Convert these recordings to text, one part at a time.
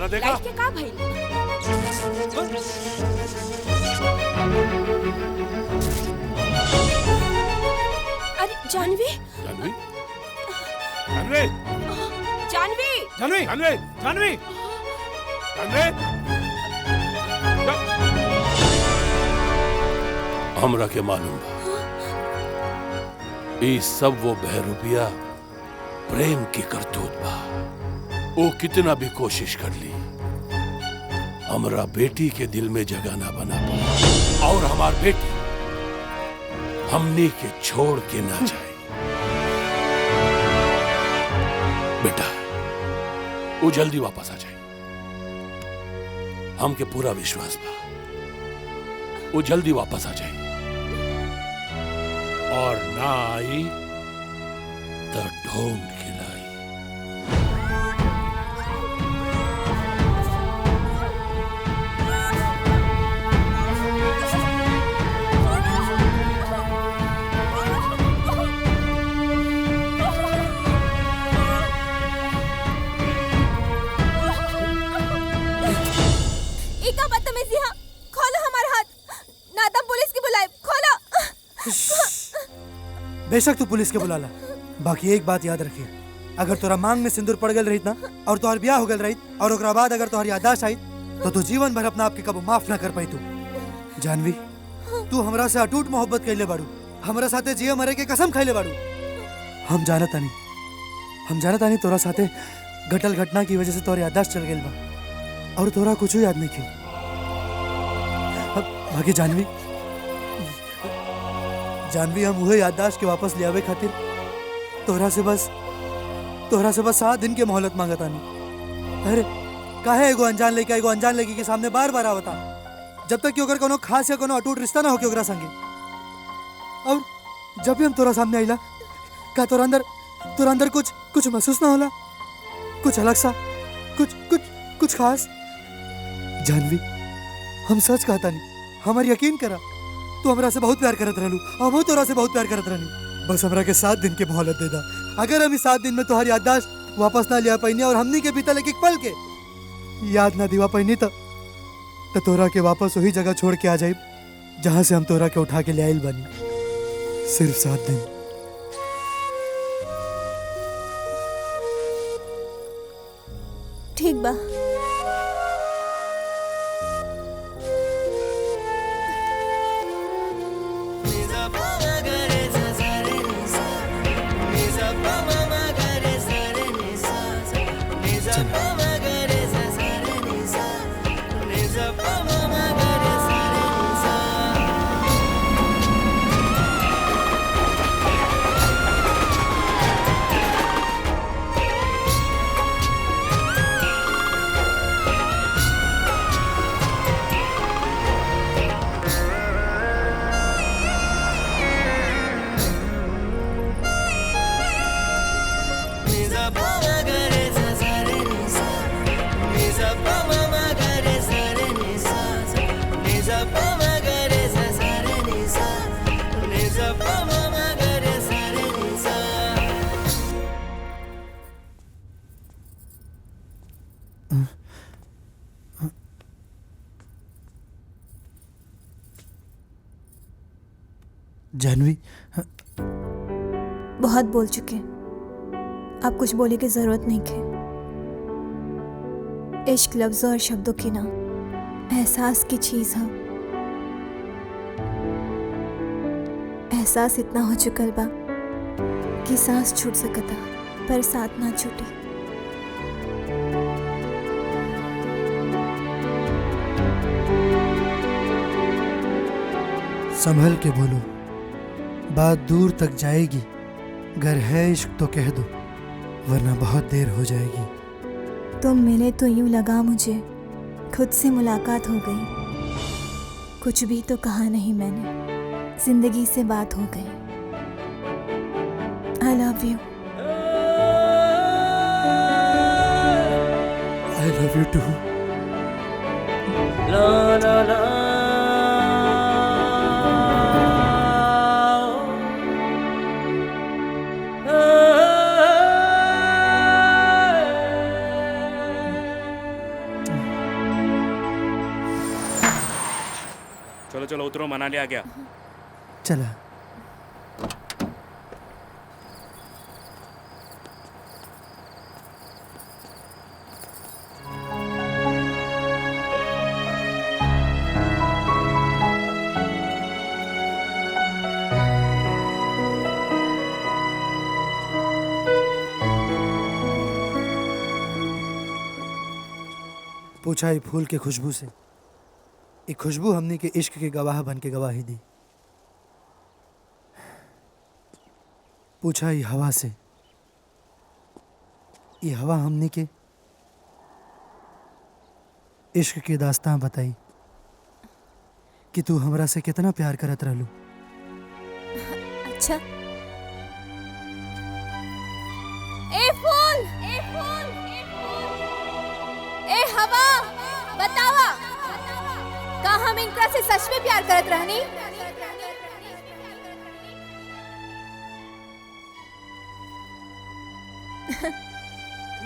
ना देखा लाइट के का भइल? अरे जानवी जानवी जानवी जानवी जानवी जानवी जानवी जानवी हमरा के मालूम बा ई सब वो बहरूपिया प्रेम की करतूत बा। वो कितना भी कोशिश कर ली हमरा बेटी के दिल में जगह ना बना पाया और हमार बेटी हमने के छोड़ के ना जाए। बेटा वो जल्दी वापस आ जाए, हमके पूरा विश्वास बा वो जल्दी वापस आ जाए और ना आई तो ढूंढ के लाई। इका बदतमीजी है। खोलो हमारा हाथ, ना तो पुलिस की बुलाए। खोलो। बेशक तू पुलिस के बुला ला, बाकी एक बात याद रखिए, अगर तोरा मांग में सिंदूर पड़ गल रही ना और तोहर ब्याह हो गल रही और ओकरा बाद अगर तोहर याददाश्त आई तो तू जीवन भर अपना आपके कबो माफ ना कर पाई। तू जानवी, तू हमरा से अटूट मोहब्बत कैले बाड़ू, हमरा साथे जिए मरे के कसम खैले बाड़ू। हम जानत तानी तोरा साथे घटल घटना की वजह से तोहर याददाश्त चल गइल बा और तोरा कुछ याद नहीं किया। बाकी जानवी हम वही याददाश्त के वापस ले आवे खातिर तोहरा से बस 7 दिन के मोहलत मांगतानी। अरे काहे एगो अनजान लड़की के सामने बार बार आवता जब तक कि ओकर कोनो खास या कोनो अटूट रिश्ता ना होके ओकरा संगे। और जब भी हम तोरा सामने आइला का तोरा अंदर कुछ महसूस ना होला, कुछ अलग सा, कुछ खास। जानवी हम सच कहता नहीं, हमार यकीन करा, तू हमरा से बहुत प्यार करत रहलू और हम तोरा से बहुत प्यार करत रहनी। बस हमरा के 7 दिन के मोहलत दे दा। अगर हम इस 7 दिन में तोहरी याददाश्त वापस ना लिया पैनी और हमनी के बीतल एक पल के याद ना दिवा पैनी तो तोरा के वापस वही जगह छोड़ के आ जाए जहां से हम तोरा के उठा के ले आइल बानी। सिर्फ 7 दिन। ठीक बा। जानवी बहुत बोल चुके, अब कुछ बोले की जरूरत नहीं है। इश्क लफ्जों और शब्दों की ना, एहसास की चीज है। एहसास इतना हो चुकल बा कि सांस छूट सकता पर साथ ना छूटे। संभल के बोलो, बात दूर तक जाएगी। अगर है इश्क तो कह दो, वरना बहुत देर हो जाएगी। तुम मिले तो यूं लगा मुझे खुद से मुलाकात हो गई। कुछ भी तो कहा नहीं मैंने, जिंदगी से बात हो गई। I love you. I love you too. La la la. समारोह मना लिया गया। चला। पूछा ही फूल के खुशबू से, एक खुशबू हमने के इश्क के गवाह बन के गवाही दी। पूछा ही हवा से, ये हवा हमने के इश्क की दास्तां बताई कि तू हमरा से कितना प्यार करत रहलू। अच्छा। ए फूल, ए फूल, ए फूल, ए हवा, बतावा का हम इनकरा से सच में प्यार करत रहनी?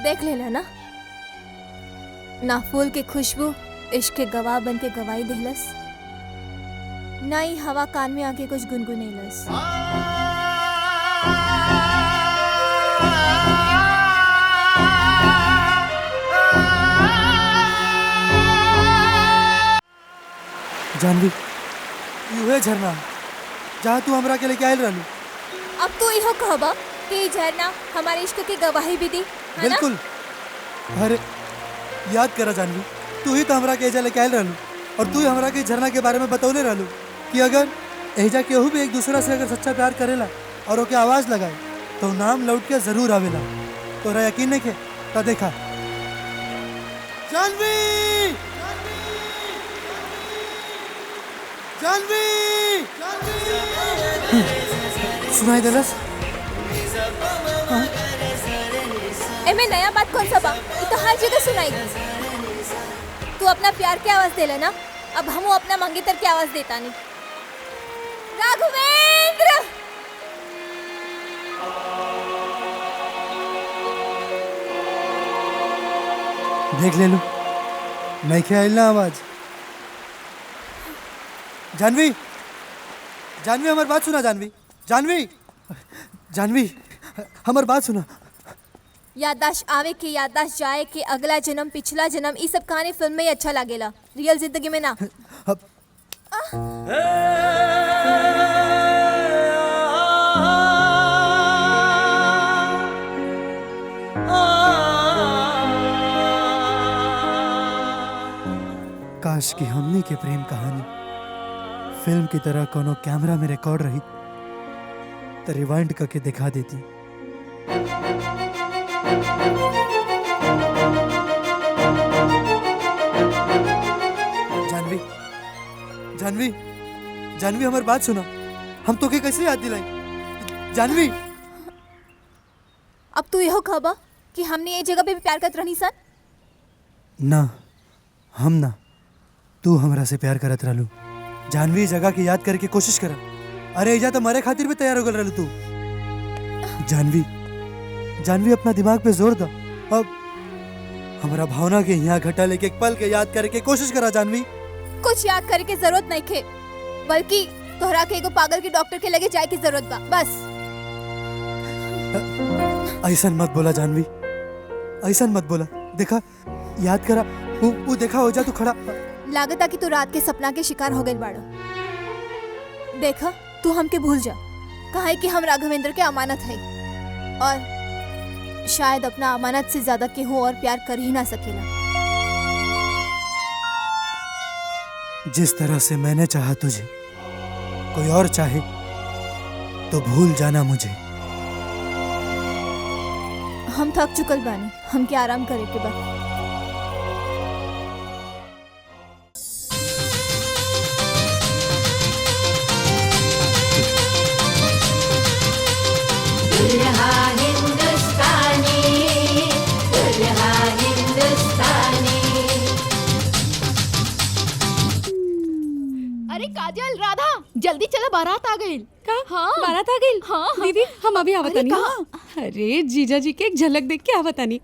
देख लेला ना, ना फूल के खुशबू इश्क के गवाह बन के गवाही देहलस, ना ही हवा कान में आके कुछ गुनगुनेलस। जानवी, यू है झरना जहाँ तू हमरा के लेके आयल रहलू। अब तो इहो कहबा कि झरना हमारे इश्क की गवाही भी दी, है ना? बिल्कुल। अरे याद करा जानवी, तू ही तो हमरा के एजा लेके आयल रहलू और तू ही हमरा के झरना के बारे में बतौले रहलू कि अगर एजा केहू भी एक दूसरा से अगर सच्चा प्यार करेला और ओके आवाज लगाए तो नाम लौट के जरूर आवेला। तोरा यकीन नहीं के तो देखा। जानवी, जानवी, सुनाई देलस? एमे नया बात कौन सा बा? ये तो हर जगह सुनाई दी। तू अपना प्यार की आवाज दे लेना, अब हम अपना मंगेतर की आवाज देता नहीं। राघवेंद्र, देख ले लू, नहीं के आइल ना आवाज। जानवी, जानवी हमारी बात सुना। जानवी, जानवी, जानवी हमारी बात सुना। याददाश्त आवे के याददाश्त जाए के, अगला जन्म पिछला जन्म, ये सब कहानी फिल्म में ही अच्छा लागेला, रियल जिंदगी में ना। अब काश कि हमने के प्रेम कहानी फिल्म की तरह कोनो कैमरा में रिकॉर्ड रही तो रिवाइंड करके दिखा देती। जानवी, जानवी, जानवी हमारी बात सुना। हम तो के कैसे याद दिलाई? जानवी, अब तू यहो कहबा कि हमने ये जगह पे भी प्यार करत रहनी सन? ना, हम ना, तू हमरा से प्यार करत रहलू। जानवी जगह की याद करके कोशिश कर। अरे एजा तो मरे खातिर भी तैयार हो गल रहलू तू। जानवी, जानवी अपना दिमाग पे जोर दो। अब हमरा भावना के यहाँ घटा लेके एक पल के याद करके कोशिश करा। जानवी, कुछ याद करे के जरूरत नहीं खे, बल्कि तोहरा के एगो पागल के डॉक्टर के लगे जाए की जरूरत बा, बस। ऐसा मत बोला जानवी, ऐसा मत बोला। देखा, याद करा, वो देखा हो जा तू खड़ा। लागता कि तू रात के सपना के शिकार हो गई बाड़ो। देखा, तू हमके भूल जा, कहा कि हम राघवेंद्र के अमानत है और शायद अपना अमानत से ज्यादा केहू और प्यार कर ही ना सकेला। जिस तरह से मैंने चाहा तुझे, कोई और चाहे तो भूल जाना मुझे। हम थक चुकल बानी, हमके आराम करे के बा। दुल्हा हिंदुस्तानी, दुल्हा हिंदुस्तानी। अरे काजल, राधा, जल्दी चला, बारात आ गई। का? हाँ, बारात आ गई? हाँ। दीदी हम अभी आवतानी। अरे हाँ। अरे जीजा जी के एक झलक देख के आवतानी।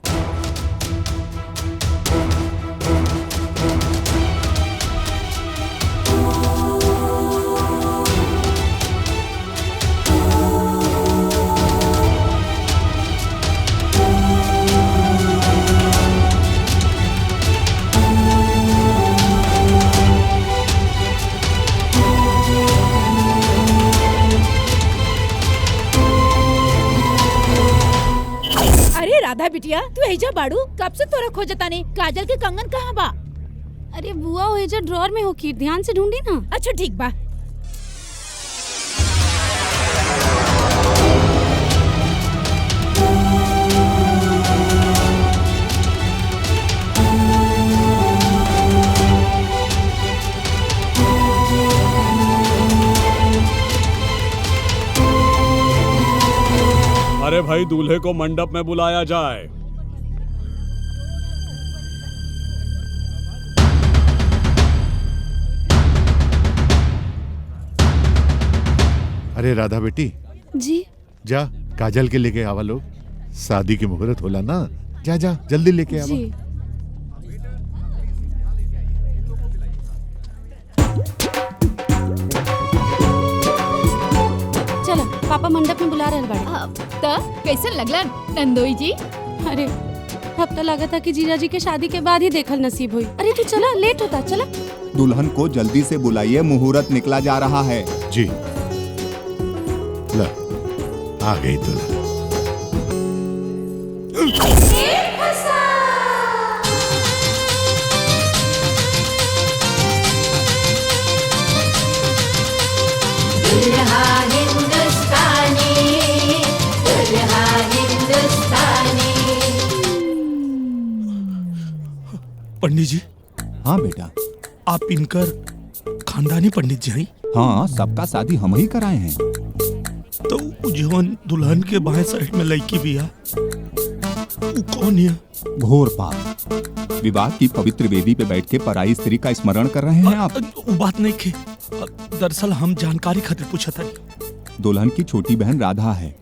राधा बिटिया तू एजा बाड़ू कब से तोरा खोजता नहीं काजल के कंगन कहाँ बा? अरे बुआ वो एजा ड्रॉर में होकी, ध्यान से ढूंढी ना। अच्छा ठीक बा। अरे भाई दूल्हे को मंडप में बुलाया जाए। अरे राधा बेटी जी जा काजल के लेके आवा लोग, शादी की मुहूर्त होला ना। जा जा जल्दी लेके आवा। जी चलो पापा मंडप में बुला रहे बड़े। त कैसे लगलन नंदोई जी? अरे अब तो लगा था कि जीजा जी के शादी के बाद ही देखल नसीब हुई। अरे तू चला, लेट होता। चला दुल्हन को जल्दी से बुलाइए, मुहूर्त निकला जा रहा है। जी ला आ गई दुल्हन। दुल्हा हिंदुस्तानी, दुल्हा हिंदुस्तानी। पंडित जी। हाँ बेटा। आप इनकर खानदानी पंडित जी हैं? हाँ, सबका शादी हम ही कराए हैं। तो जीवन दुल्हन के बाएं साइड में लड़की भी है, वो कौन है? घोर पाप। विवाह की पवित्र वेदी पे बैठ के पराई स्त्री का स्मरण कर रहे हैं आप। वो बात नहीं खे, दरअसल हम जानकारी खातिर पूछा था। दुल्हन की छोटी बहन राधा है।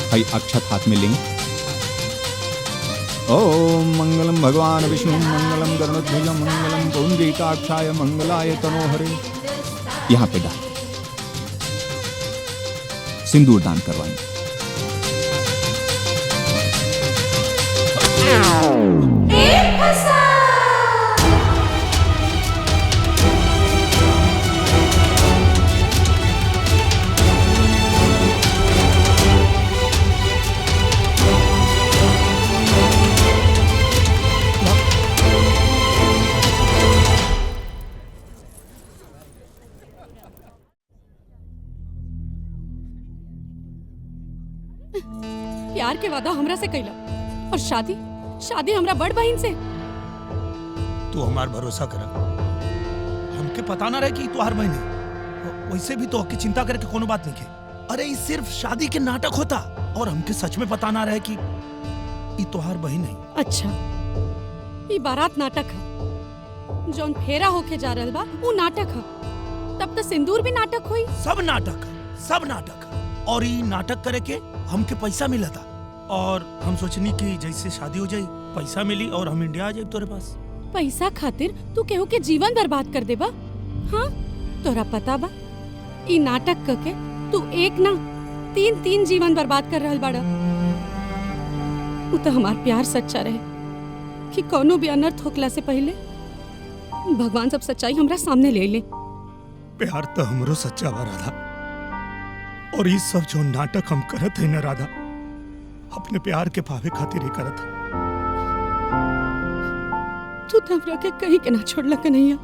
भाई अक्षत हाथ में लेंगे। ओम मंगलम भगवान विष्णु मंगलम गरुड़ध्वज मंगलम पुंडरीकाक्षाय मंगलाय तनोहरे। यहाँ पे डाल सिंदूर दान करवाएंगे। प्यार के वादा हमरा से कैला और शादी शादी हमरा बड़ बहन से। तू हमार भरोसा कर, हमके पता ना रहे कि तू हर महीने वैसे भी तो की चिंता करे कि कोनो बात नहीं के। अरे ये सिर्फ शादी के नाटक होता और हमके सच में पता ना रहे कि ये तोहार बहन है। अच्छा ये बारात नाटक है, जौन फेरा होके जा रहल बा वो नाटक है, तब तो सिंदूर भी नाटक हुई। सब नाटक, सब नाटक। और ये नाटक करे के हमके पैसा मिला था और हम सोचनी कि जैसे शादी हो जाए पैसा मिली और हम इंडिया आ जाए तोरे पास। पैसा खातिर तू केहू के जीवन बर्बाद कर देबा? हाँ तोरा पता बा ई नाटक करके तू एक ना तीन जीवन बर्बाद कर रहल बाड़ा। वो तो हमार प्यार सच्चा रहे कि कोनो भी अनर्थ होकला से पहले भगवान सब सच्चाई हमरा सामने ले ले। प्यार तो हमरो सच्चा बा राधा, और ये सब जो नाटक हम करत है ना राधा, अपने प्यार के पावे खातिर ही करत है। तू तो हमरा के कहीं के ना छोड़ला कन्हैया।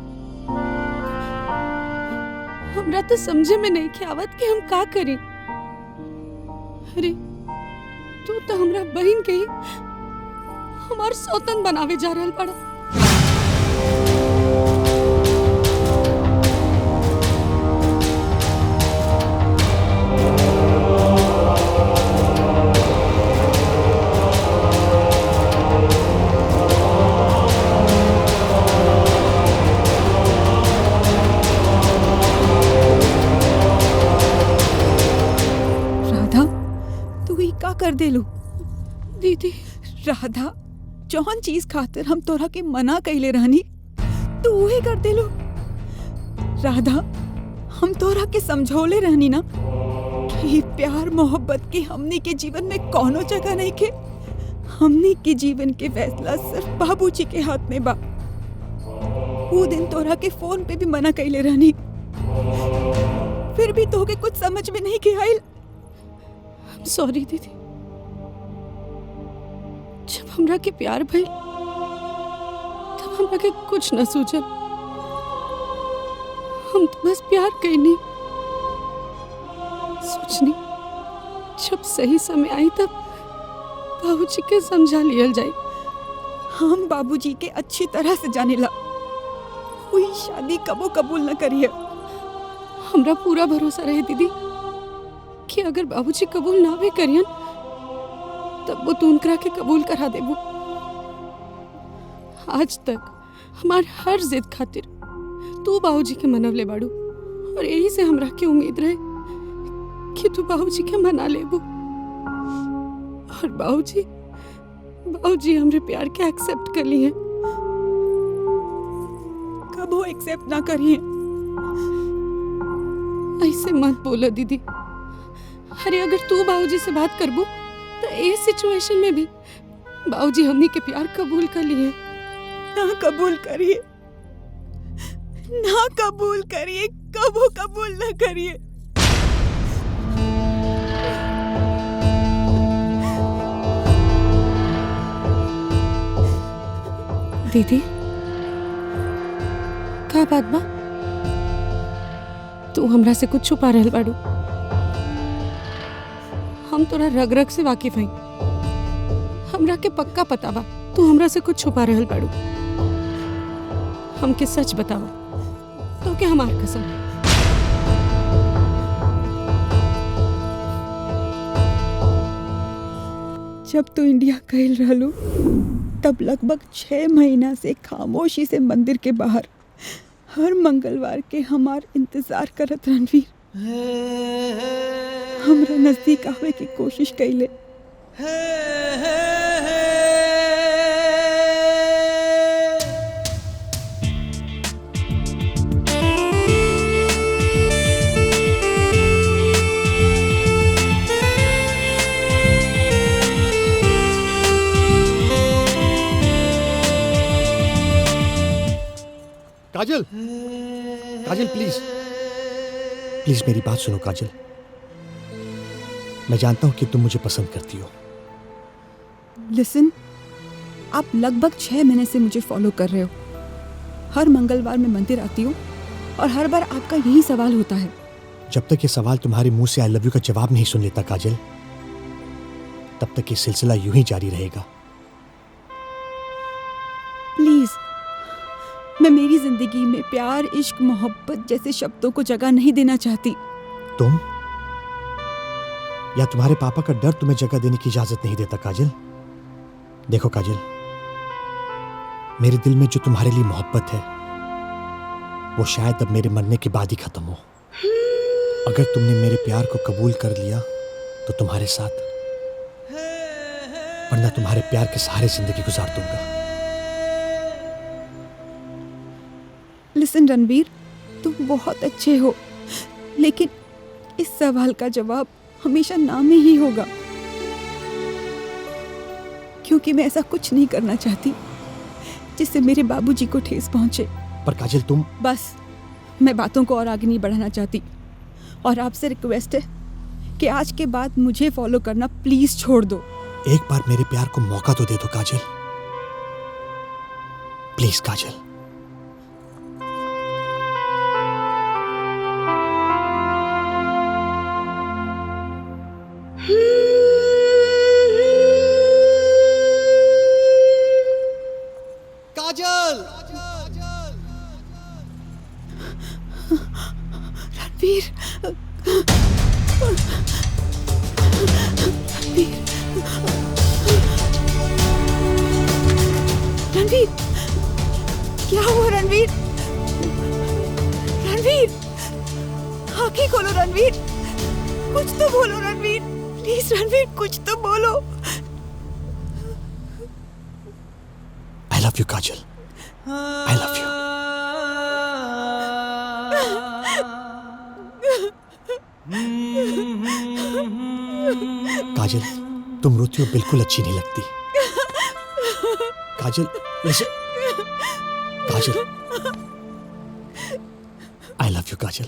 हमरा तो समझे में नहीं के आवत कि हम का करें। अरे तू तो हमरा बहन के ही हमार सौतन बनावे जा रहल बड़ा। कर देलू दीदी। राधा जौन चीज खातिर हम तोरा के मना कइले रहनी तू उहे कर देलू। राधा हम तोरा के समझौले रहनी ना ये प्यार मोहब्बत की हमनी के जीवन में कोनो जगह नहीं के। हमनी के जीवन के फैसला सिर्फ बाबूजी के हाथ में बा। वो दिन तोरा के फोन पे भी मना कैले रहनी, फिर भी तोहके कुछ समझ में नहीं के आइल। सॉरी दीदी, जब हमरा के प्यार भइल तब हमरा के कुछ न सूझल। हम तो बस प्यार कैनी, सोचनी जब सही समय आई तब बाबूजी के समझा लियल जाए। हम बाबूजी के अच्छी तरह से जानेला, कोई शादी कबो कबूल न करिए। हमरा पूरा भरोसा रहे दीदी कि अगर बाबूजी कबूल ना भी करियन तब वो तू उनकरा के कबूल करा देबू। आज तक हमार हर जिद खातिर तू बाबूजी के मनवले बाड़ू, और यही से हमरा के उम्मीद रहे कि तू बाबूजी के मना लेबू। और बाबूजी हमरे प्यार के एक्सेप्ट कर लिए। कब वो एक्सेप्ट ना करिए? ऐसे मत बोलो दीदी। अरे अगर तू बाबूजी से बात करबू तो इस सिचुएशन में भी बाबूजी हमनी के प्यार कबूल कर लिए। ना कबूल करिए, ना कबूल करिए, कबो कबूल ना करिए। दीदी का बात बा? तू हमरा से कुछ छुपा रहल बाड़ू। हम तोरा रग रग से वाकिफ हई, हमरा के पक्का पता बा तू हमरा से कुछ छुपा रहल बाड़ू। हमके सच बतावा, तो क्या हमार कसम। जब तू इंडिया गइल रहलू तब लगभग 6 महीना से खामोशी से मंदिर के बाहर हर मंगलवार के हमार इंतजार करत रणवीर हमरा नजदीक आवे की कोशिश कैले। काजल, काजल प्लीज प्लीज मेरी बात सुनो काजल। मैं जानता हूं कि तुम मुझे पसंद करती हो। लिसन, आप लगभग 6 महीने से मुझे फॉलो कर रहे हो। हर मंगलवार मैं मंदिर आती हूँ और हर बार आपका यही सवाल होता है। जब तक ये सवाल तुम्हारे मुंह से आई लव यू का जवाब नहीं सुन लेता काजल, तब तक ये सिलसिला यूं ही जारी रहेगा। प्लीज, मैं मेरी जिंदगी में प्यार, इश्क, मोहब्बत जैसे शब्दों को जगह नहीं देना चाहती। तुम या तुम्हारे पापा का डर तुम्हें जगह देने की इजाजत नहीं देता काजल। देखो काजल, मेरे दिल में जो तुम्हारे लिए मोहब्बत है वो शायद अब मेरे मरने के बाद ही खत्म हो। अगर तुमने मेरे प्यार को कबूल कर लिया तो तुम्हारे साथ, वरना तुम्हारे प्यार के सहारे जिंदगी गुजार दूंगा। लिसन रणवीर, तुम बहुत अच्छे हो, लेकिन इस सवाल का जवाब हमेशा ना में ही होगा, क्योंकि मैं ऐसा कुछ नहीं करना चाहती जिससे मेरे बाबूजी को ठेस पहुंचे। पर काजल तुम... बस, मैं बातों को और आगे नहीं बढ़ाना चाहती और आपसे रिक्वेस्ट है कि आज के बाद मुझे फॉलो करना प्लीज छोड़ दो। एक बार मेरे प्यार को मौका तो दे दो काजल, प्लीज काजल। काजल, रणवीर, रणवीर, क्या हुआ रणवीर? रणवीर, आंखें खोलो रणवीर, कुछ तो बोलो रणवीर, प्लीज रणवीर, कुछ तो बोलो। I love you Kajal, I love you। काजल, तुम रोती हो बिल्कुल अच्छी नहीं लगती। काजल, वैसे काजल, आई लव यू काजल।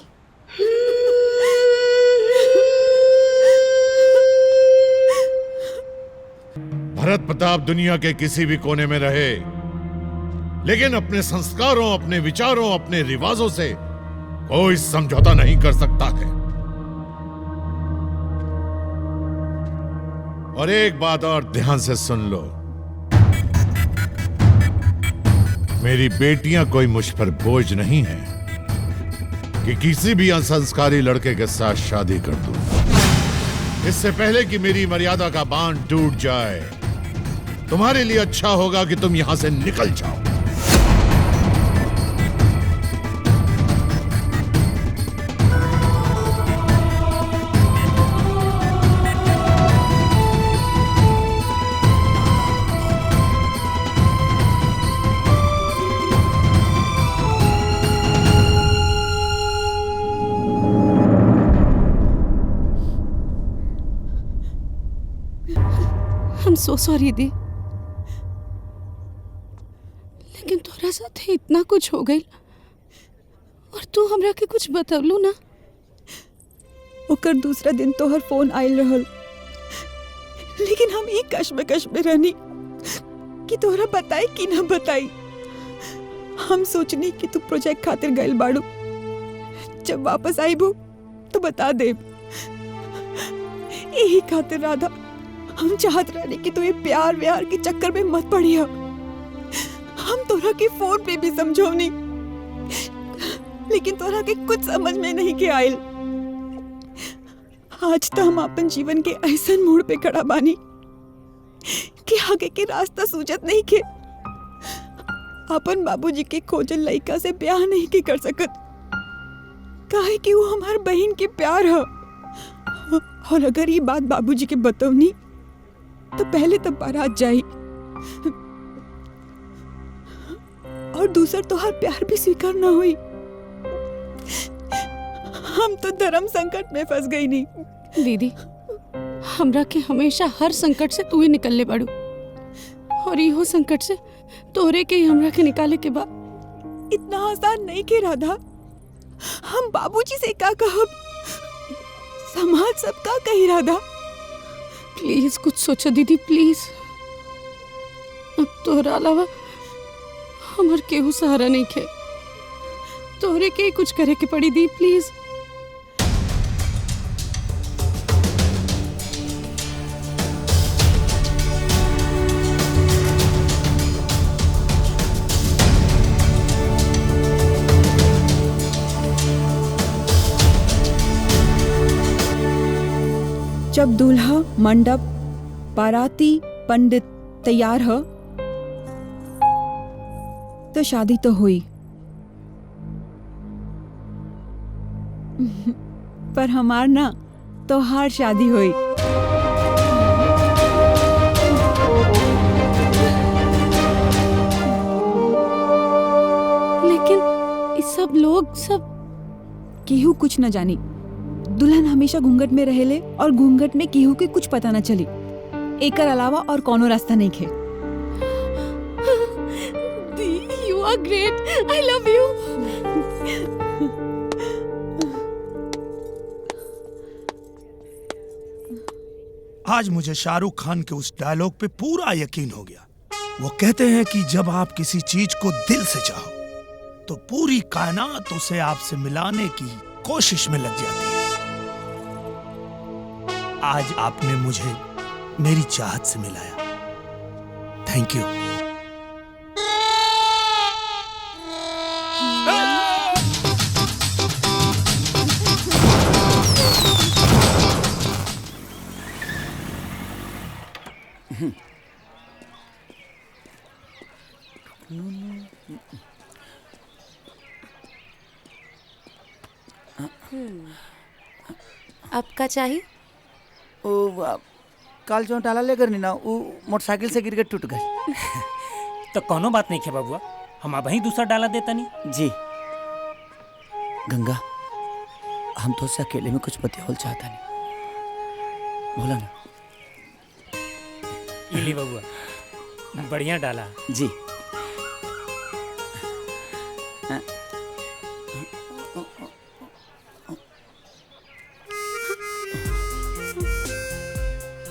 भरत प्रताप दुनिया के किसी भी कोने में रहे, लेकिन अपने संस्कारों, अपने विचारों, अपने रिवाजों से कोई समझौता नहीं कर सकता है। और एक बात और ध्यान से सुन लो, मेरी बेटियां कोई मुझ पर बोझ नहीं है कि किसी भी असंस्कारी लड़के के साथ शादी कर दूं। इससे पहले कि मेरी मर्यादा का बांध टूट जाए, तुम्हारे लिए अच्छा होगा कि तुम यहां से निकल जाओ। I'm so sorry दी, लेकिन तोरा साथे इतना कुछ हो गई और तू हमरा के कुछ बतवलू ना। ओकर दूसरा दिन तोहर फोन आयल रहल, लेकिन हम एक कश्मकश में रहनी कि तोहरा बताई कि ना बताई। हम सोचनी कि तू प्रोजेक्ट खातिर गइल बाड़ू, जब वापस आईबू तो बता दे। यही खातिर राधा, हम चाहत रहने कि तू ये प्यार व्यार के चक्कर में मत पड़िया। हम तोरा के फोन पे भी समझौनी, लेकिन तोरा के कुछ समझ में नहीं के आयल। आज तो हम अपन जीवन के ऐसा मोड़ पे खड़ा बानी कि आगे के रास्ता सूझत नहीं के। अपन बाबूजी के खोजल लड़का से ब्याह नहीं के कर सकत, काहे कि वो हमार बहन के प्यार है। और अगर ये बात बाबूजी के बतवनी तो पहले तो बारात जाई और दूसर तोहार प्यार भी स्वीकार ना हुई। हम तो धर्म संकट में फंस गई नहीं। दीदी, हमरा के हमेशा हर संकट से तू ही निकलले बाड़ू, और इहो संकट से तोरे के ही हमरा के निकाले के बाद। इतना आसान नहीं के राधा। हम बाबूजी से क्या कहब, समाज सब का कही राधा। प्लीज कुछ सोचो दीदी, प्लीज। अब तोहरा अलावा हमार केहू सहारा नहीं खे, तोहरे के ही कुछ करे के पड़ी दी, प्लीज। जब दूल्हा, मंडप, बाराती, पंडित तैयार हो तो शादी तो हुई। पर हमार ना तोहार शादी हुई। लेकिन इस सब लोग सब केहू कुछ न जानी। दुल्हन हमेशा घूंघट में रहेले और घूंघट में केहू के कुछ पता न चली। एकर अलावा और कोनो रास्ता नहीं खे। दी, you are great, I love you. आज मुझे शाहरुख खान के उस डायलॉग पे पूरा यकीन हो गया। वो कहते हैं कि जब आप किसी चीज को दिल से चाहो तो पूरी कायनात उसे आपसे मिलाने की कोशिश में लग जाती है। आज आपने मुझे मेरी चाहत से मिलाया। Thank you. अब का चाहिए? काल जो डाला लेकर नहीं ना, वो मोटरसाइकिल से गिर के टूट गई। तो कोनो बात नहीं है बाबुआ, हम अब ही दूसरा डाला देता नहीं। जी गंगा, हम तो से अकेले में कुछ बतियावल चाहता नहीं, बोला ना। इली बबुआ बढ़िया डाला जी।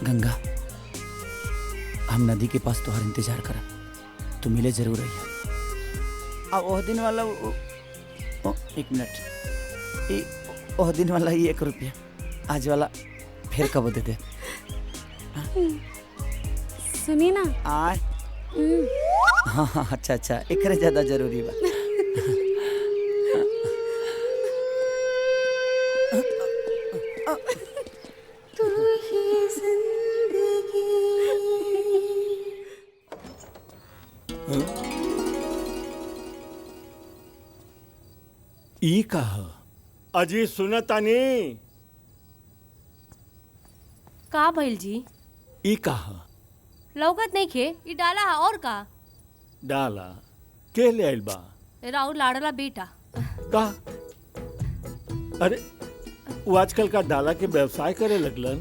गंगा, हम नदी के पास तोहर इंतजार करब, तू मिले जरूर रहिया। अब ओह दिन वाला एक मिनट, ओह दिन वाला ही 1 रुपया, आज वाला फिर कब दे दे। सुनी ना आय हाँ हाँ, अच्छा अच्छा, एकरे ज्यादा जरूरी बा। ई कहा अजी सुनतानी? का भइल जी? ई कहा लौकत नहीं खे, ई डाला है और का? डाला के ले आइल बा? राउर लाडला बेटा। का? अरे वो आजकल का डाला के व्यवसाय करे लगलन?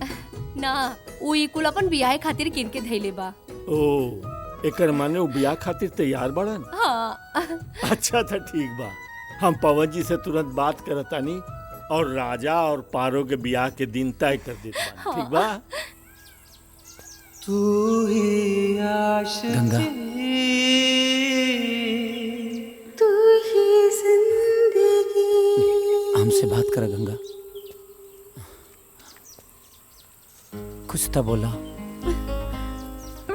ना, वो ई कुल अपन बियाह खातिर किन के धइले बा। ओ, एकर माने वो बियाह खातिर तैयार बड़न? हाँ। अच्छा था, ठीक बा। हम पवन जी से तुरंत बात करतानी और राजा और पारो के बियाह के दिन तय कर देता। हाँ। ठीक बा? तू ही आशिक, गंगा, तू ही जिंदगी। हमसे बात कर गंगा, कुछ तो बोला।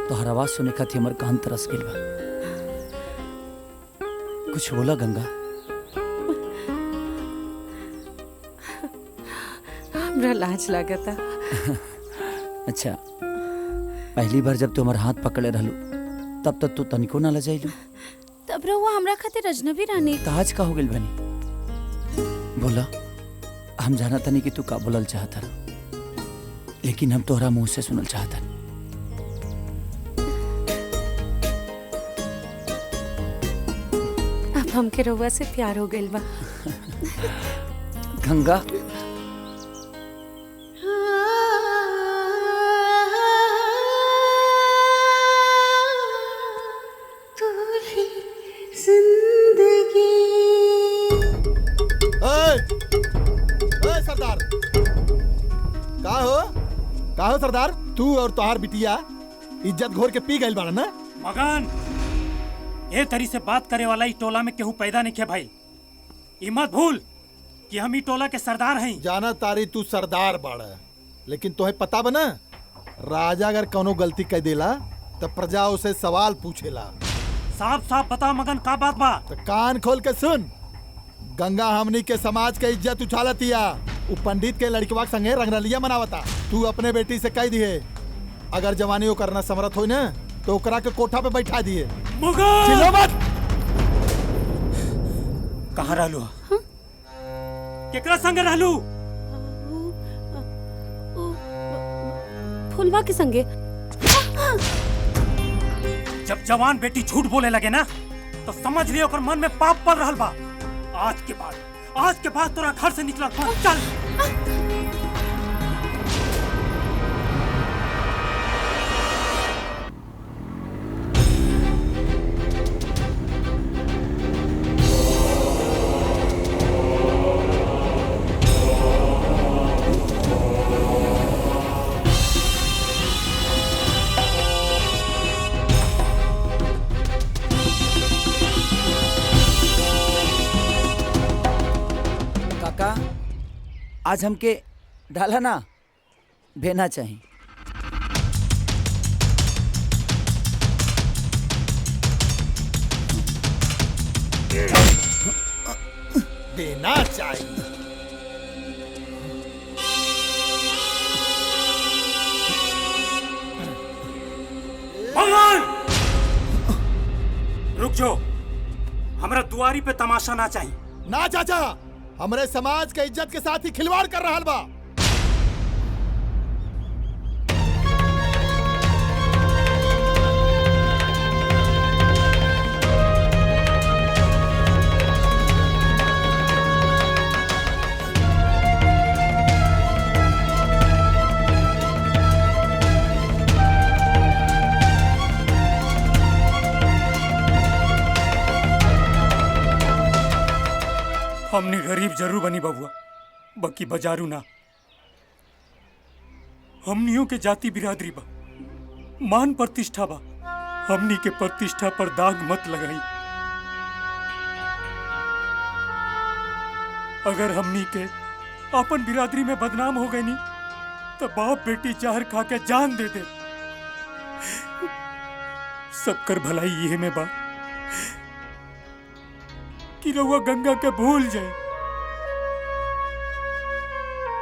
तोहर आवाज सुने खातिर हमर कान तरस गेल बा। कुछ बोला गंगा। हमरा लाज लागता। अच्छा, पहली बार जब तू हमार हाथ पकड़े रहलू तब तक तू तनिको ना लजाइलू। तब रहुआ हमरा खातिर अजनबी रानी। तो आज का हो गेल बनी? बोला, हम जाना तनी कि तू का बोलल चाहता, लेकिन हम तोहरा मुंह से सुनल चाहता। अब हमके रहुआ से प्यार हो गइल बा। गंगा, तू ही जिंदगी। ओए सरदार, का हो सरदार? तू और तोहार बिटिया इज्जत घोर के पी गइल बाड़ा ना? मगन, ये तरी से बात करे वाला इस टोला में केहू पैदा नहीं किया भाई। ई मत भूल कि हम ई टोला के सरदार हैं। जाना तारी तू सरदार बाड़ा, लेकिन तोहे पता बना, राजा अगर कोनो गलती कर देला तो प्रजा उसे सवाल पूछेला। साफ साफ बता मगन, का बात बा? तो कान खोल के सुन। गंगा हमनी के समाज के इज्जत उछालतिया। उ पंडित के लड़कवा संगे रंगरलिया मनावता। तू अपने बेटी से कह दिए, अगर जवानी वो करना समर्थ हो ना तो ओकरा के कोठा पे बैठा दिए। चिल्लो मत। कहाँ रहलू? केकरा संगे रहलू? फुलवा के संगे। जब जवान बेटी झूठ बोले लगे ना तो समझ लियो ओकर मन में पाप पल रहल बा। आज के बाद तोरा घर से निकला चल। आज हमके डाला ना भेना चाहिए। देना चाहिए। भगवान, रुक जाओ, हमारा दुआरी पे तमाशा ना चाहिए। ना चाचा, हमारे समाज के इज्जत के साथ ही खिलवाड़ कर रहा बा। हमने गरीब जरूर बनी बबुआ, बाकी बाजारू ना। हमनियों के जाति बिरादरी बा, मान प्रतिष्ठा बा। हमनी के प्रतिष्ठा पर दाग मत लगाई। अगर हमनी के अपन बिरादरी में बदनाम हो गई नी तो बाप बेटी जहर खा के जान दे दे। सबकर भलाई ये में बा कि रउआ गंगा के भूल जाए।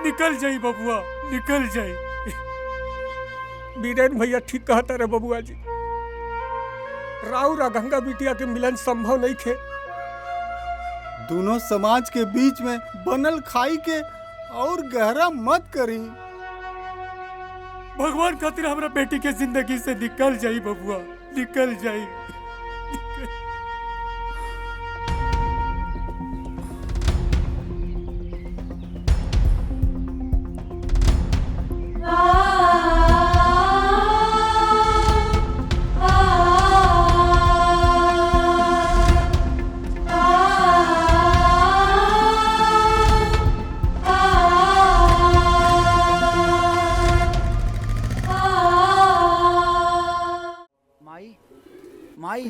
निकल जाई बबुआ, निकल जाई। बीरेन भैया ठीक कहता रे बबुआ जी। राउर आ गंगा बिटिया के मिलन संभव नहीं थे। दोनों समाज के बीच में बनल खाई के और गहरा मत करी। भगवान खातिर हमरा बेटी के जिंदगी से निकल जाई बबुआ, निकल जाई। माई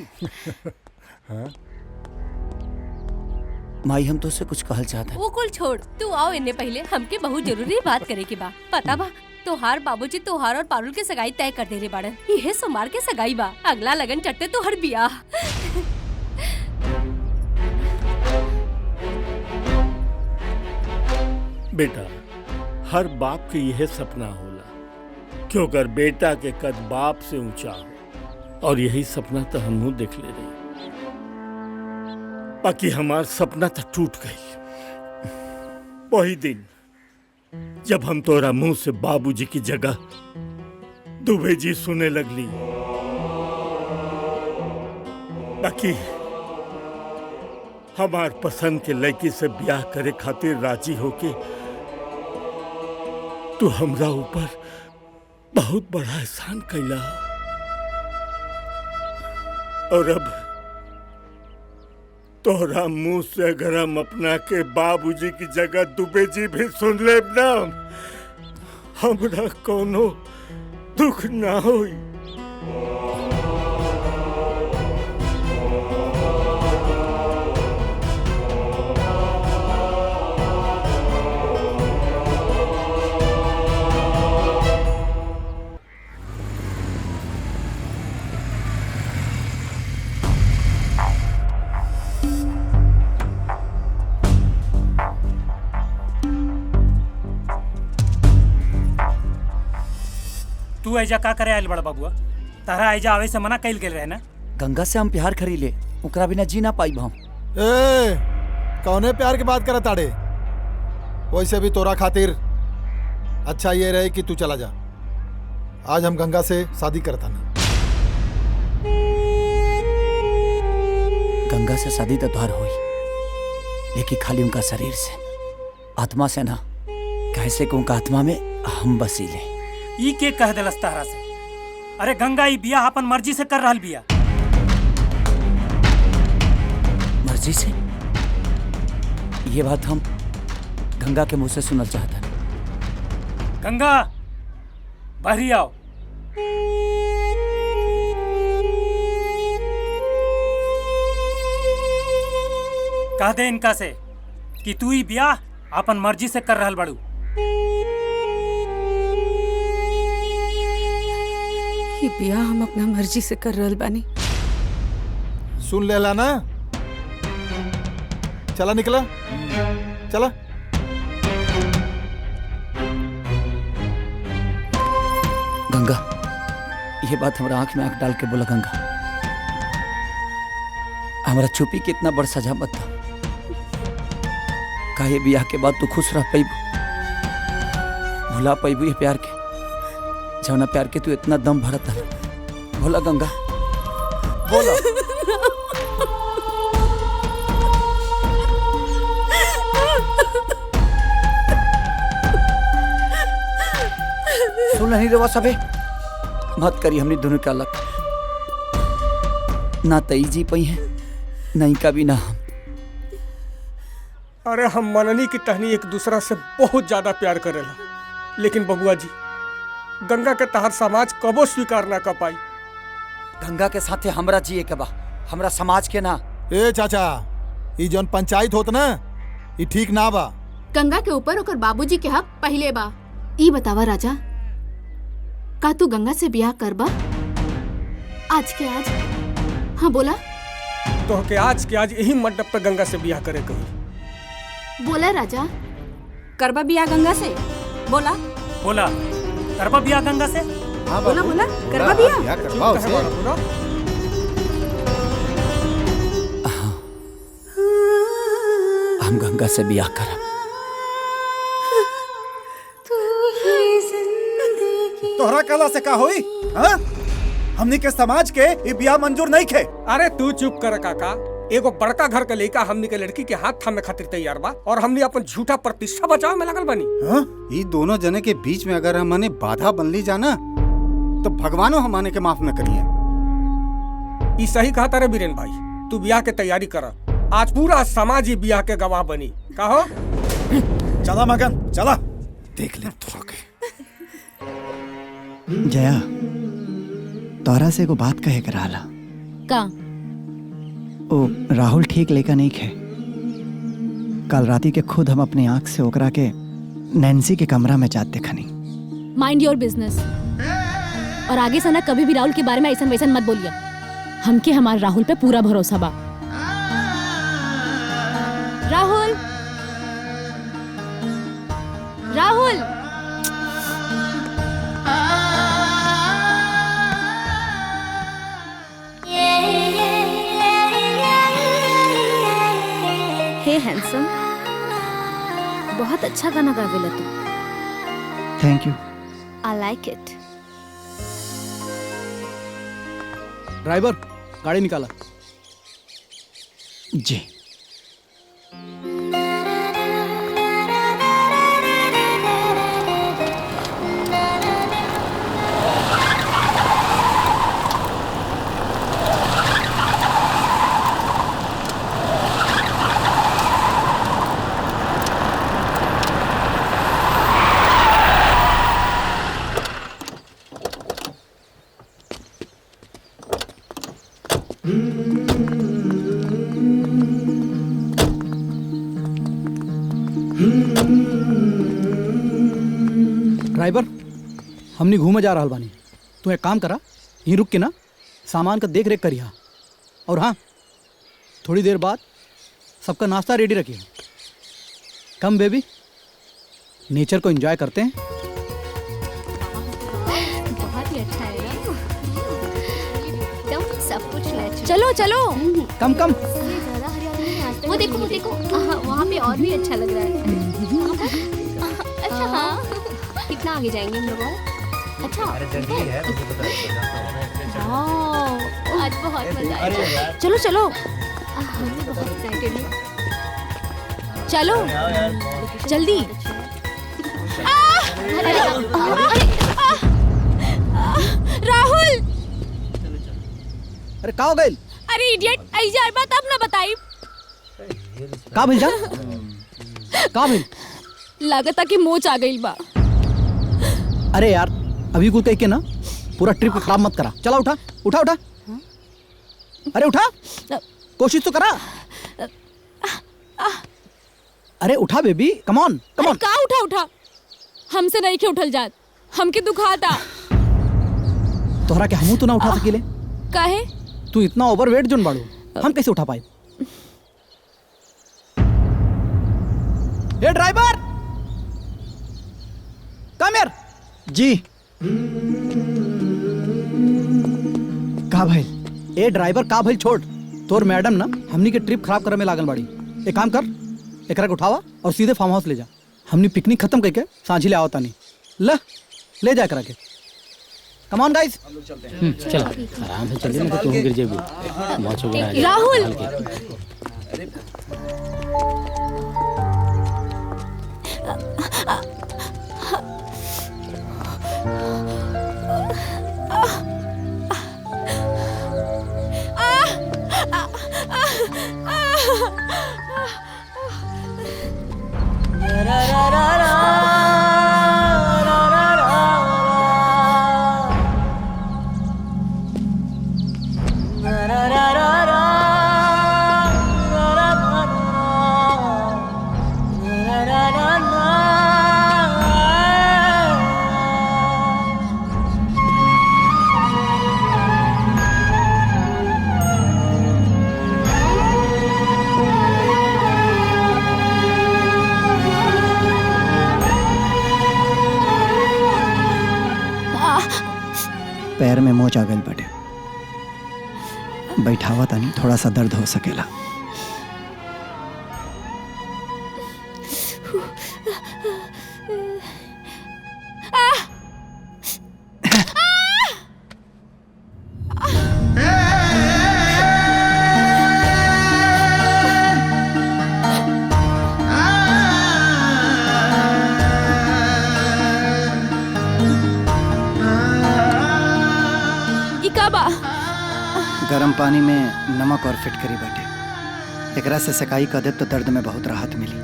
माई हम तो से कुछ कहल चाहता। वो कुल छोड़, तू आओ इन्ने पहले हमके बहुत जरूरी बात करे के बा। पता बा तोहार बाबूजी तोहार और पारुल के सगाई तय कर देले बाड़न। यह सोमवार के सगाई बा, अगला लगन चट्टे तोहर बियाह। बेटा, हर बाप के यह सपना होला कि अगर बेटा के कद बाप से ऊंचा हो, और यही सपना तो हम देख ले रहे। बाकी हमार सपना तो टूट गई वही दिन जब हम तोरा मुंह से बाबूजी की जगह दुबे जी सुने लगली। बाकी हमार पसंद के लड़की से ब्याह करे खातिर राजी होके तू हमरा ऊपर बहुत बड़ा एहसान कैला। और अब तोहरा मुंह से अगर हम अपना के बाबूजी की जगह दुबे जी भी सुन ले ना, हमरा कोनो दुख ना होई। तू ऐजा का करे आयल बड़ा बबुआ? तारा ऐजा आवे से मना कैल गेल रहे ना। गंगा से हम प्यार करी ले, ओकरा बिना जी ना पाई हम। ए, कौने प्यार की बात करत ताड़े? वैसे भी तोरा खातिर अच्छा ये रहे कि तू चला जा। आज हम गंगा से शादी करता नहीं। गंगा से शादी तो द्वार हुई, लेकिन खाली उनका शरीर से, आत्मा से ना। कैसे कि उनका आत्मा में हम बसीले। ई के कह दिलस तारा से? अरे गंगा ई बियाह अपन मर्जी से कर रहल बिया। मर्जी से? ये बात हम गंगा के मुंह से सुनल चाहता। गंगा बाहरी आओ। कह दे इनका से कि तू ई बियाह अपन मर्जी से कर रहल बड़ू। ये बियाह हम अपना मर्जी से कर रहल बानी। सुन लेला ना? चला निकला, चला। गंगा, ये बात हमारा आंख में आंख डाल के बोला। गंगा, हमारा चुपी के इतना बड़ सजा मत था। का ये बियाह के बाद तू खुश रह पैबू, भुला पैबू ये प्यार के जौना प्यार के तू इतना दम भरत है? बोला गंगा, बोला। सुन नहीं रवा सबे, मत करी हमने दोनों के अलग। ना तई जी पई है, नहीं का भी ना हम। अरे हम मननी की टहनी एक दूसरा से बहुत ज्यादा प्यार करेला, लेकिन बबुआ जी गंगा के तहर समाज कबो स्वीकार ना कर पाई। गंगा के साथे हमरा जिए के बा, हमरा समाज के ना। ए चाचा, ई जौन पंचायत होत ना, ई ठीक ना बा। गंगा के ऊपर ओकर बाबूजी के हक पहले बा। ई बतावा राजा, का तू गंगा से ब्याह करबा? आज के आज। हाँ बोला। तो के आज के आज यही मंडप पे गंगा से ब्याह करे कही। बोला राजा। करबा बिया गंगा से? बोला बोला करबा बिया गंगा से? हाँ बोला बोला करबा बिया। हम गंगा से ब्याह करब। तोहरा कला से का होई? हाँ? हमनी के समाज के ये बियाह मंजूर नहीं खे। अरे तू चुप कर काका। एगो बड़का घर के लड़का हमनी के लड़की के हाथ थामे खातिर तैयार बा और हमनी अपन झूठा प्रतिष्ठा बचाव में लगल बनी। ये दोनों जने के बीच में अगर हमने बाधा बन ली जाना तो भगवानो हमारे के माफ न करिए। ई सही कहा तारे बीरेन भाई, तू ब्याह के तैयारी कर। आज पूरा समाज ही ब्याह के गवाह बनी। कहो चला मगन चला। देख ले थोड़ा के। जया, तोरा से एगो बात कहे के रहला। का? ओ राहुल ठीक लेकर नहीं खे। कल राती के खुद हम अपनी आंख से ओकरा के नैन्सी के कमरा में जाते खनी। Mind your business. और आगे से ना कभी भी राहुल के बारे में ऐसा वैसन मत बोलिए। हमके हमारे राहुल पे पूरा भरोसा बा। राहुल, राहुल, हे हैंडसम, बहुत अच्छा गाना गावेला तू। Thank you. I like it. Driver गाड़ी निकाला। जी। ड्राइवर, हमनी घूमे जा रहा बानी। तू एक काम करा, यहीं रुक के ना सामान का देख रेख करिया। और हाँ, थोड़ी देर बाद सबका नाश्ता रेडी रखिए। कम बेबी, नेचर को एंजॉय करते हैं। बहुत ही अच्छा है ना? तुम सब कुछ ले चलो चलो। कम कम। वो देखो वो देखो, वहाँ पे और भी अच्छा लग रहा है। अच्छा हाँ, कितना आगे जाएंगे हम लोग? अच्छा जल्दी है, मुझे पता है। आज बहुत मजा आएगा। चलो चलो हम भी बहुत एक्साइटेड हैं। चलो जल्दी। राहुल, अरे का हो गइल? अरे इडियट, ऐजा बात अब ना बताई। का भइल जा? का भइल? लागता कि मोच आ गइल बा। अरे यार, अभी कुछ कह के ना पूरा ट्रिप खराब मत करा। चला उठा उठा उठा। अरे उठा, कोशिश तो करा। अरे उठा baby, come on come on. का उठा उठा? हमसे नहीं के उठल जात, हमके दुखाता। तोहरा के हमू तो ना उठा सकीले। काहे? तू इतना ओवरवेट जोन बाड़ू, हम कैसे उठा पाए? ए ड्राइवर, कम हियर। जी। का भाई? ए ड्राइवर, का भाई छोड़। तोर मैडम ना हमनी के ट्रिप खराब करे में लागल बाड़ी। एक काम कर, एकरा के उठावा और सीधे फार्म हाउस ले जा। हमनी पिकनिक खत्म करके सांझी ले आवता नहीं। ले जा करा के। Come on guys. चल आराम से चलिए, नहीं तो तू गिर जाएगी। राहुल, पहुंचा गए बटे। बैठावा तानी, थोड़ा सा दर्द हो सकेला। गर्म पानी में नमक और फिटकरी बटे, एकरा से सेकाई कर दे तो दर्द में बहुत राहत मिली।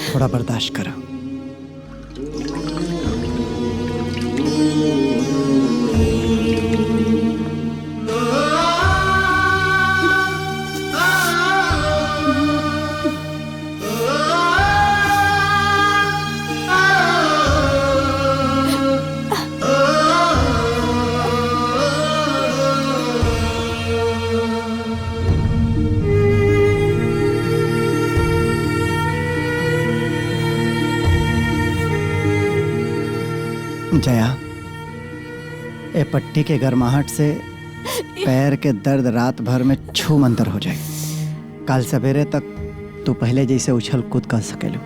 थोड़ा बर्दाश्त करो। जया, ए पट्टी के गर्माहट से पैर के दर्द रात भर में छू मंतर हो जाए। कल सवेरे तक तू पहले जैसे उछल कूद कर सकेलू।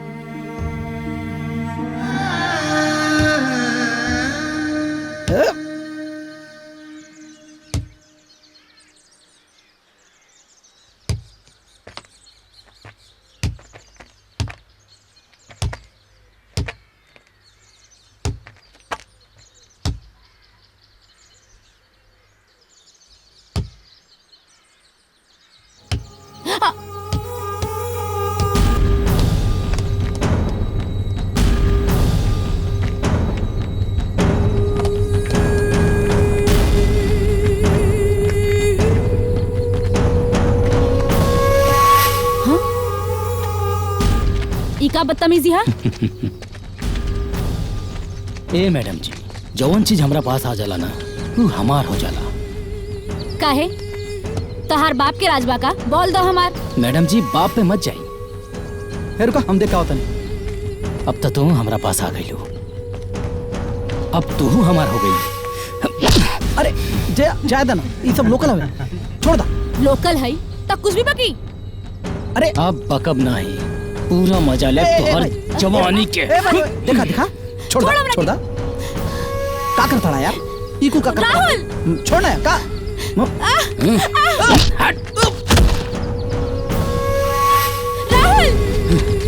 का बदतमीजी है? ए मैडम जी, जवन चीज हमरा पास आ जाला ना वो हमार हो जाला। काहे? तहार बाप के राजबा का बोल दो हमार। मैडम जी बाप पे मत जाई। फिर हम देखा होता नहीं। अब तो तू हमरा पास आ गई लो, अब तू हमार हो गई। अरे जायदा ना, ये सब लोकल है, छोड़ दा। लोकल है तब कुछ भी बकी। अरे अब बकब नहीं, पूरा मजा ले तोहर जवानी के। देखा देखा, छोड़ दा। का करता है यार? इको का करता? राहुल छोड़ना है का? हट। राहुल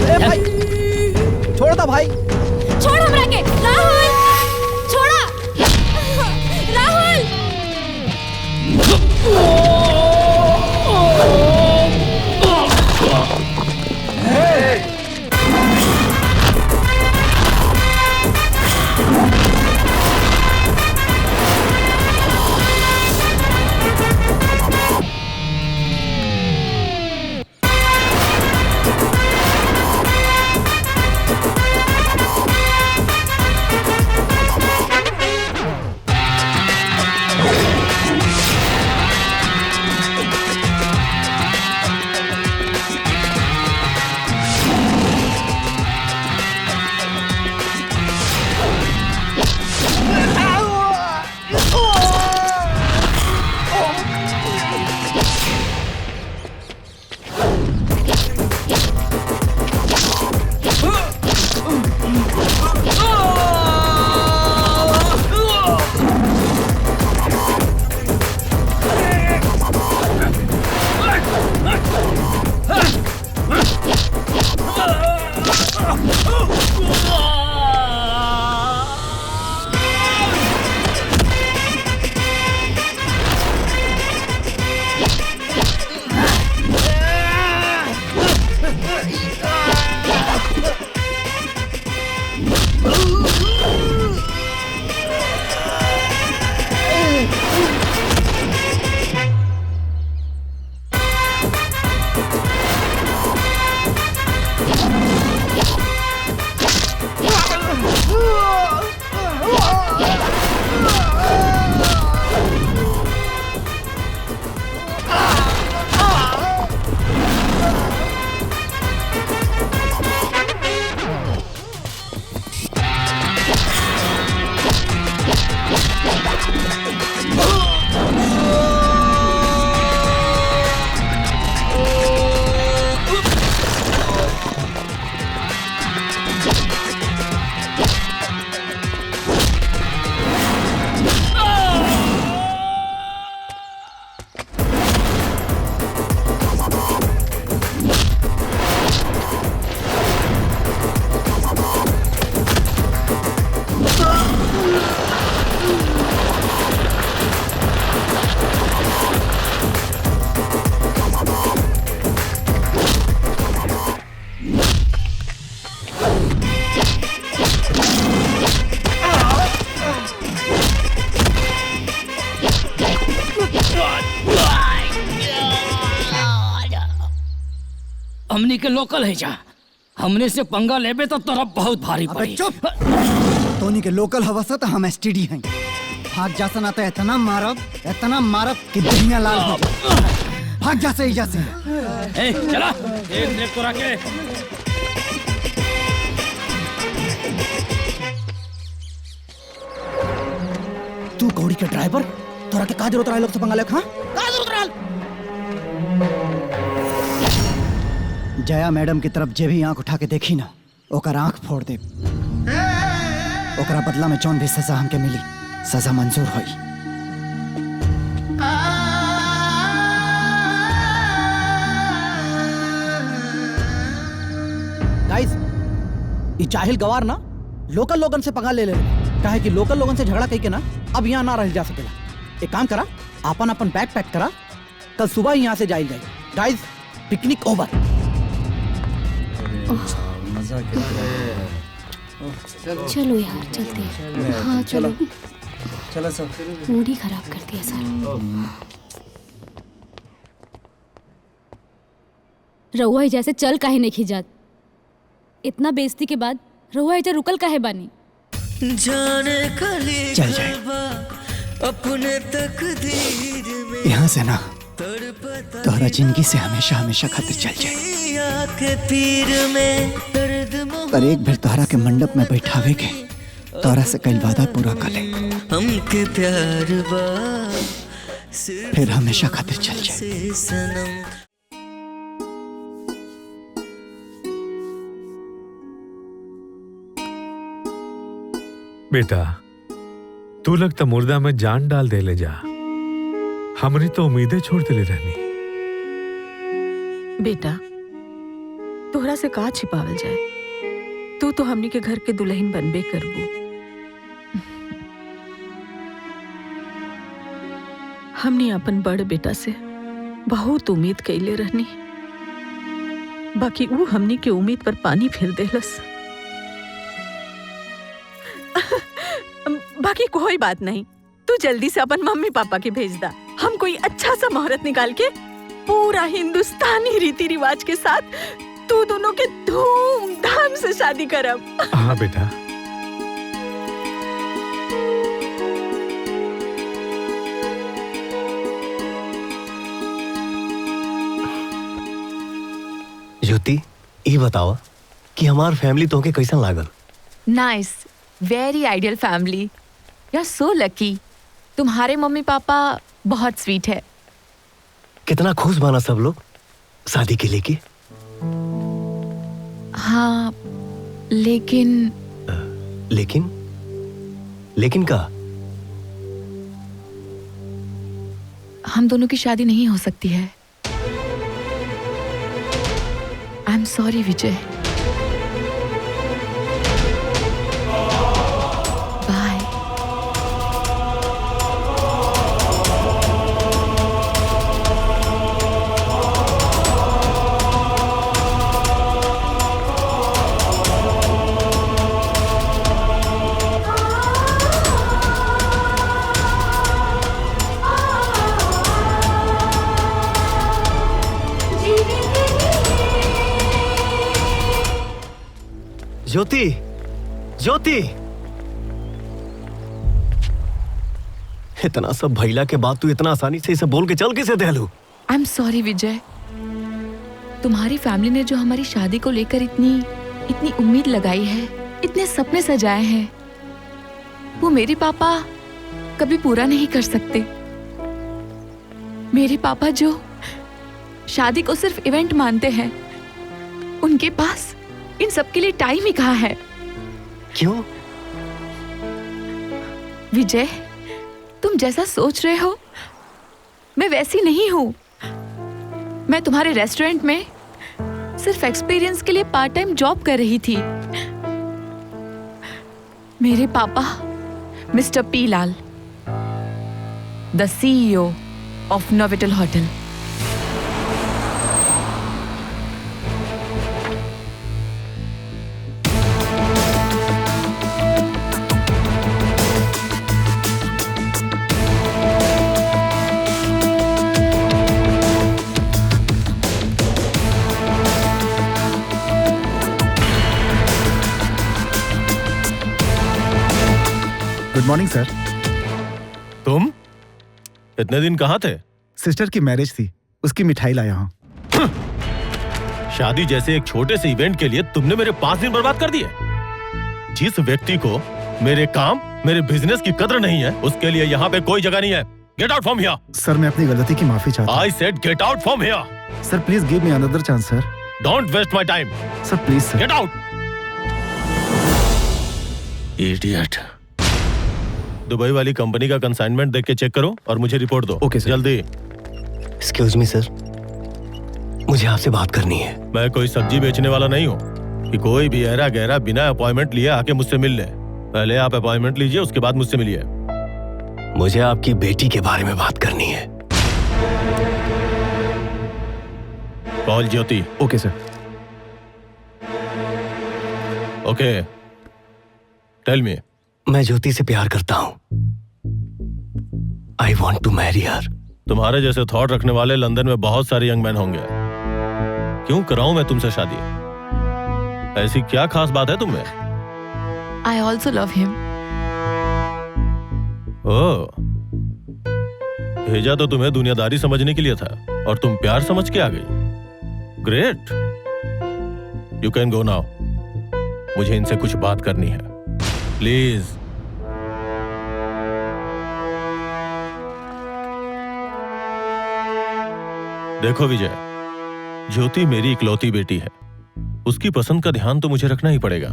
ए भाई छोड़ दा भाई। छोड़ हमरा के। राहुल छोड़ा। राहुल हमनी के लोकल है जा, हमने से पंगा लेबे तो तोरा बहुत भारी पड़ी। चुप। तोनी के लोकल हवसा तो हम एसटीडी हैं। भाग जा सना तो इतना मारब कि दुनिया लाल हो जाए। भाग जा से जा से। ए चला, एक देख तोरा के। तू कौड़ी के ड्राइवर, तोरा के का जरूरत रहा लोग से पंगा ले? हां का जरूरत रहा? जया मैडम की तरफ जे भी आंख उठा के देखी ना, ओकर आंख फोड़ दे। ओकरा बदला में जौन भी सजा हमके मिली, सजा मंजूर होई। गाइस, ये जाहिल गवार ना लोकल लोगन से पंगा ले काहे कि लोकल लोगन से झगड़ा कई के ना अब यहाँ ना रह जा सकेला। एक काम करा, अपन बैग पैक करा, कल सुबह ही यहाँ से जाइल जाए। Guys, picnic over. मजा चलो यार चलते हैं। हाँ चलो चलो सब। मूड ही खराब कर दिया सारा। रहुआ ही जैसे चल काहे नहीं खिजात? इतना बेइज्जती के बाद रहुआ इधर रुकल काहे बानी? जाने खाली चल जाए अपने तकदीर में यहाँ से ना, तोहरा जिंदगी से हमेशा हमेशा खातिर चल जाए। के पीर में दर्द पर एक बार तोहरा के मंडप में बैठावे के तोहरा से कई वादा पूरा कर ले, हमके प्यार बा फिर हमेशा खातिर चल जाए। सनम बेटा, तू लगता मुर्दा में जान डाल दे ले जा। हमने तो उम्मीदें छोड़ दे ले रहनी। बेटा, तोहरा से का छिपावल जाए? तू तो हमनी के घर के दुल्हन बनबे करबू। हमनी अपन बड़ बेटा से बहुत उम्मीद कैले रहनी, बाकी वो हमनी के उम्मीद पर पानी फेर देलस। बाकी कोई बात नहीं, तू जल्दी से अपन मम्मी पापा के भेज दा। हम कोई अच्छा सा मुहूर्त निकाल के पूरा हिंदुस्तानी रीति रिवाज के साथ तू दोनों के धूमधाम से शादी करब। हाँ बेटा। ज्योति, ये बताओ कि हमार फैमिली तोहके कैसन लागल? Nice, very ideal family. You are so lucky. तुम्हारे मम्मी पापा बहुत स्वीट है। कितना खुश माना सब लोग शादी के लेके। हाँ, लेकिन का? हम दोनों की शादी नहीं हो सकती है। I am sorry Vijay. Bye. Jyoti, Jyoti, इतना सब भैला के बाद तू इतना आसानी से इसे बोल के चल कैसे देलू? आई एम सॉरी विजय। तुम्हारी फैमिली ने जो हमारी शादी को लेकर इतनी उम्मीद लगाई है, इतने सपने सजाए हैं, वो मेरे पापा कभी पूरा नहीं कर सकते। मेरे पापा जो शादी को सिर्फ इवेंट मानते हैं, उनके पास इन सब के लिए टाइम ही कहाँ है। क्यों? विजय, तुम जैसा सोच रहे हो मैं वैसी नहीं हूं। मैं तुम्हारे रेस्टोरेंट में सिर्फ एक्सपीरियंस के लिए पार्ट टाइम जॉब कर रही थी। मेरे पापा mister P Lal, the CEO of Novotel hotel. Good morning sir. तुम इतने दिन कहाँ थे? सिस्टर की मैरिज थी, उसकी मिठाई लाया हूँ। शादी जैसे एक छोटे से इवेंट के लिए तुमने मेरे 5 दिन बर्बाद कर दिए। जिस व्यक्ति को मेरे काम, मेरे बिजनेस की कदर नहीं है, उसके लिए यहाँ पे कोई जगह नहीं है। Get out from here. Sir मैं अपनी गलती की माफी चाहता हूँ। I said get out from here. Sir please give me another chance sir. Don't waste my time. Sir please sir. Get out. Idiot. Dubai वाली कंपनी का कंसाइनमेंट देख के चेक करो और मुझे रिपोर्ट दो। ओके सर। जल्दी। एक्सक्यूज मी सर, मुझे आपसे बात करनी है। मैं कोई सब्जी बेचने वाला नहीं हूँ कि कोई भी गहरा गहरा बिना अपॉइंटमेंट लिए आके मुझसे मिल ले। पहले आप अपॉइंटमेंट लीजिए, उसके बाद मुझसे मिलिए। मुझे आपकी बेटी के बारे में बात करनी है। कॉल ज्योति। ओके सर। ओके, टेल मी। मैं ज्योति से प्यार करता हूँ। I want to marry her. तुम्हारे जैसे थॉट रखने वाले लंदन में बहुत सारे यंग मैन होंगे। क्यों कराऊं मैं तुमसे शादी? ऐसी क्या खास बात है तुम्हें? I also love him. ओह, भेजा तो तुम्हें दुनियादारी समझने के लिए था और तुम प्यार समझ के आ गई। Great. You can go now. मुझे इनसे कुछ बात करनी है, प्लीज। देखो विजय, ज्योति मेरी इकलौती बेटी है। उसकी पसंद का ध्यान तो मुझे रखना ही पड़ेगा।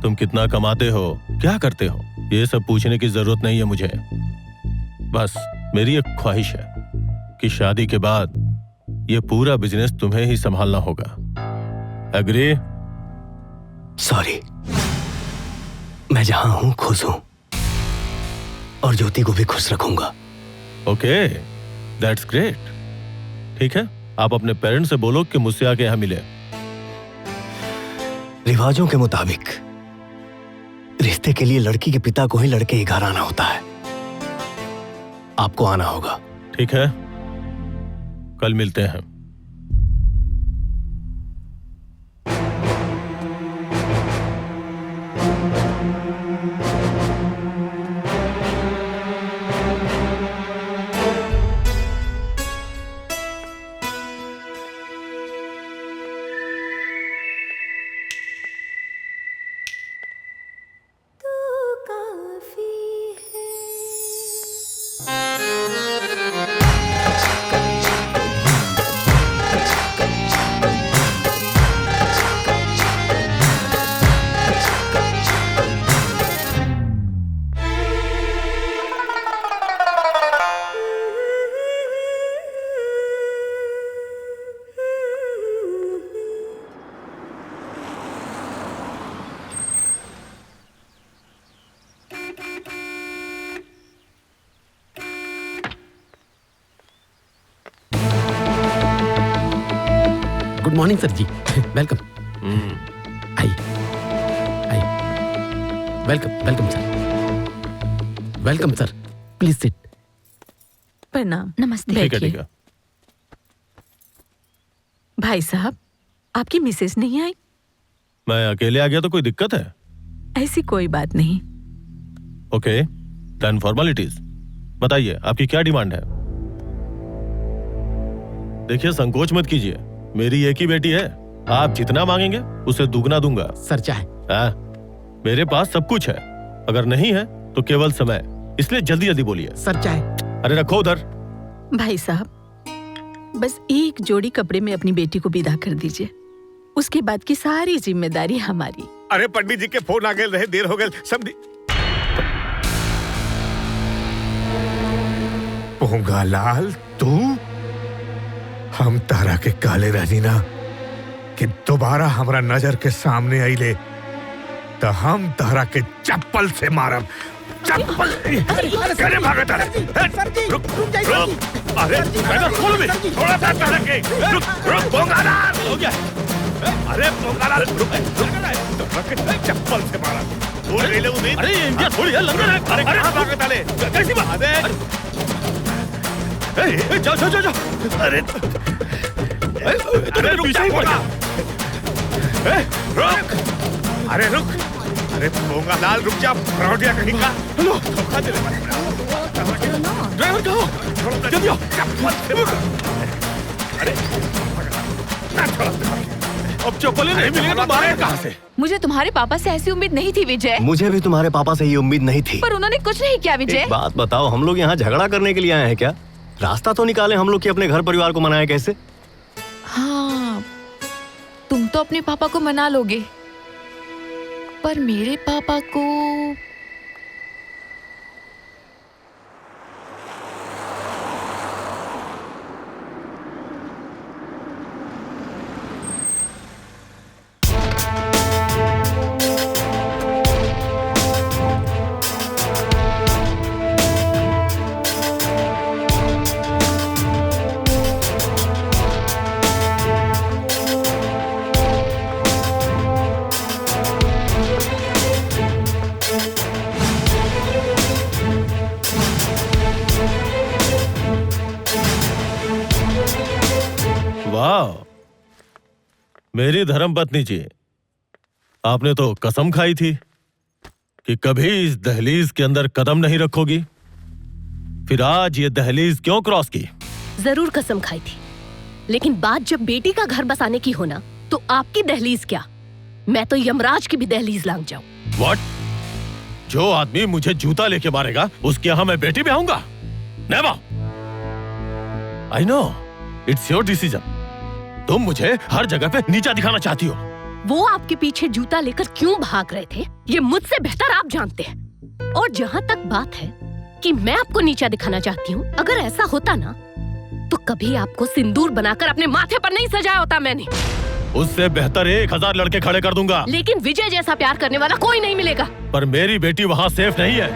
तुम कितना कमाते हो, क्या करते हो, ये सब पूछने की जरूरत नहीं है मुझे। बस मेरी एक ख्वाहिश है कि शादी के बाद ये पूरा बिजनेस तुम्हें ही संभालना होगा। एग्री? सॉरी, मैं जहां हूं खुश हूं और ज्योति को भी खुश रखूंगा। ओके, दैट्स ग्रेट। ठीक है, आप अपने पेरेंट्स से बोलो कि मुझसे आके यहां मिले। रिवाजों के मुताबिक रिश्ते के लिए लड़की के पिता को ही लड़के के घर आना होता है। आपको आना होगा। ठीक है, कल मिलते हैं। गुड मॉर्निंग सर जी। वेलकम। आइए आइए। Welcome welcome sir. Welcome sir, please sit. प्रणाम। नमस्ते। ठीक है, ठीक है। भाई साहब, आपकी मिसेस नहीं आई? मैं अकेले आ गया तो कोई दिक्कत है? ऐसी कोई बात नहीं। ओके, देन फॉर्मेलिटीज। बताइए आपकी क्या डिमांड है? देखिए, संकोच मत कीजिए, मेरी एक ही बेटी है। आप जितना मांगेंगे उसे दुगना दूंगा। सर चाहे? मेरे पास सब कुछ है। अगर नहीं है तो केवल समय, इसलिए जल्दी जल्दी बोलिए। सर चाय। अरे रखो उधर। भाई साहब, बस एक जोड़ी कपड़े में अपनी बेटी को विदा कर दीजिए, उसके बाद की सारी जिम्मेदारी हमारी। अरे पंडित जी के फोन आ गए रहे, देर हो गए सब। पोंगालाल तू, हम तारा के काले रहनी ना कि दोबारा हमरा नजर के सामने आईले तो हम तारा के चप्पल से मारब। चप्पल करे भागत है। रुक अरे खोल भी थोड़ा सा तारा के। रुक पोंगालाल हो गया। अरे पोंगालाल रुक चप्पल से मारा। छोड़ ले उन्हें। अरे इंडिया थोड़ी है लंदन है। अरे कहां भागत है? कैसी बात है? जाओ जाओ जाओ। अरे अरे रुक जाओ। रुक अरे रुक। अरे पोंगालाल रुक जा, फ्रॉडिया कहीं का। हेलो धोखा दे ड्राइवर कहो जल्दी आओ। अरे अब चप्पल नहीं मिलेगा तो मारेगा कहां से? मुझे तुम्हारे पापा से ऐसी उम्मीद नहीं थी विजय। मुझे भी तुम्हारे पापा से ये उम्मीद नहीं थी। पर उन्होंने कुछ नहीं किया विजय। एक बात बताओ, हम लोग यहाँ झगड़ा करने के लिए आए हैं क्या? रास्ता तो निकाले हम लोग कि अपने घर परिवार को मनाए कैसे? हाँ, तुम तो अपने पापा को मना लोगे, पर मेरे पापा को मेरी धर्मपत्नी जी, आपने तो कसम खाई थी कि कभी इस दहलीज के अंदर कदम नहीं रखोगी, फिर आज ये दहलीज क्यों क्रॉस की? जरूर कसम खाई थी, लेकिन बात जब बेटी का घर बसाने की होना तो आपकी दहलीज क्या, मैं तो यमराज की भी दहलीज लांग जाऊं। What? जो आदमी मुझे जूता लेके मारेगा उसके यहाँ मैं बेटी भी आऊंगा? Never! I know, it's your decision. तुम मुझे हर जगह पे नीचा दिखाना चाहती हो। वो आपके पीछे जूता लेकर क्यों भाग रहे थे, ये मुझसे बेहतर आप जानते हैं। और जहाँ तक बात है कि मैं आपको नीचा दिखाना चाहती हूँ, अगर ऐसा होता ना तो कभी आपको सिंदूर बनाकर अपने माथे पर नहीं सजाया होता मैंने। उससे बेहतर 1000 लड़के खड़े कर दूंगा, लेकिन विजय जैसा प्यार करने वाला कोई नहीं मिलेगा। पर मेरी बेटी वहाँ सेफ नहीं है,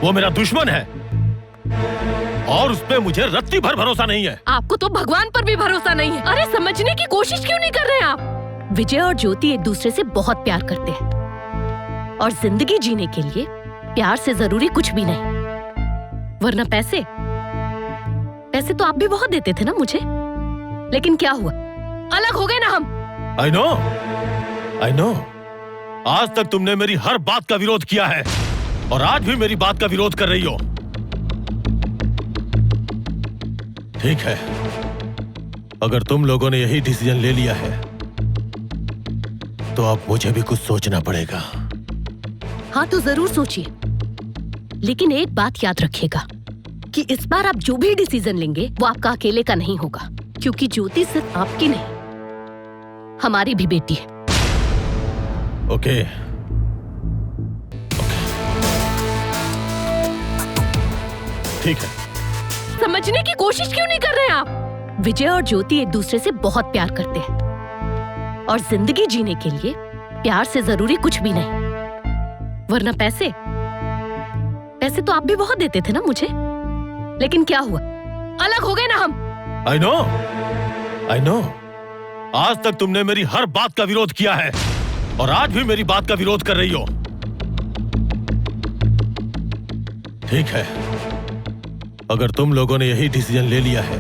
वो मेरा दुश्मन है और उस पे मुझे रत्ती भर भरोसा नहीं है। आपको तो भगवान पर भी भरोसा नहीं है। अरे समझने की कोशिश क्यों नहीं कर रहे आप? विजय और ज्योति एक दूसरे से बहुत प्यार करते हैं और जिंदगी जीने के लिए प्यार से जरूरी कुछ भी नहीं, वरना पैसे तो आप भी बहुत देते थे ना मुझे, लेकिन क्या हुआ, अलग हो गए ना हम। I know. आज तक तुमने मेरी हर बात का विरोध किया है और आज भी मेरी बात का विरोध कर रही हो। ठीक है, अगर तुम लोगों ने यही डिसीजन ले लिया है तो अब मुझे भी कुछ सोचना पड़ेगा। हाँ तो जरूर सोचिए, लेकिन एक बात याद रखिएगा कि इस बार आप जो भी डिसीजन लेंगे वो आपका अकेले का नहीं होगा, क्योंकि ज्योति सिर्फ आपकी नहीं, हमारी भी बेटी है। ओके। ठीक है। समझने की कोशिश क्यों नहीं कर रहे आप? विजय और ज्योति एक दूसरे से बहुत प्यार करते हैं और जिंदगी जीने के लिए प्यार से जरूरी कुछ भी नहीं, वरना पैसे तो आप भी बहुत देते थे ना मुझे, लेकिन क्या हुआ, अलग हो गए ना हम। I know. आज तक तुमने मेरी हर बात का विरोध किया है और आज भी मेरी बात का विरोध कर रही हो। ठीक है, अगर तुम लोगों ने यही डिसीजन ले लिया है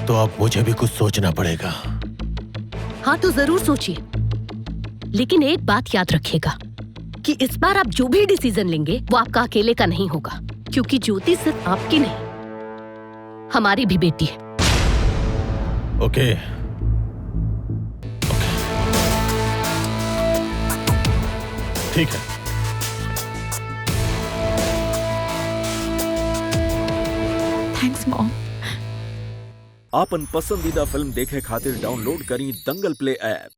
तो अब मुझे भी कुछ सोचना पड़ेगा। हाँ तो जरूर सोचिए, लेकिन एक बात याद रखिएगा कि इस बार आप जो भी डिसीजन लेंगे वो आपका अकेले का नहीं होगा, क्योंकि ज्योति सिर्फ आपकी नहीं, हमारी भी बेटी है। ओके। ठीक है, थैंक्स मॉम। आपन पसंदीदा फिल्म देखे खातिर डाउनलोड करी दंगल प्ले ऐप।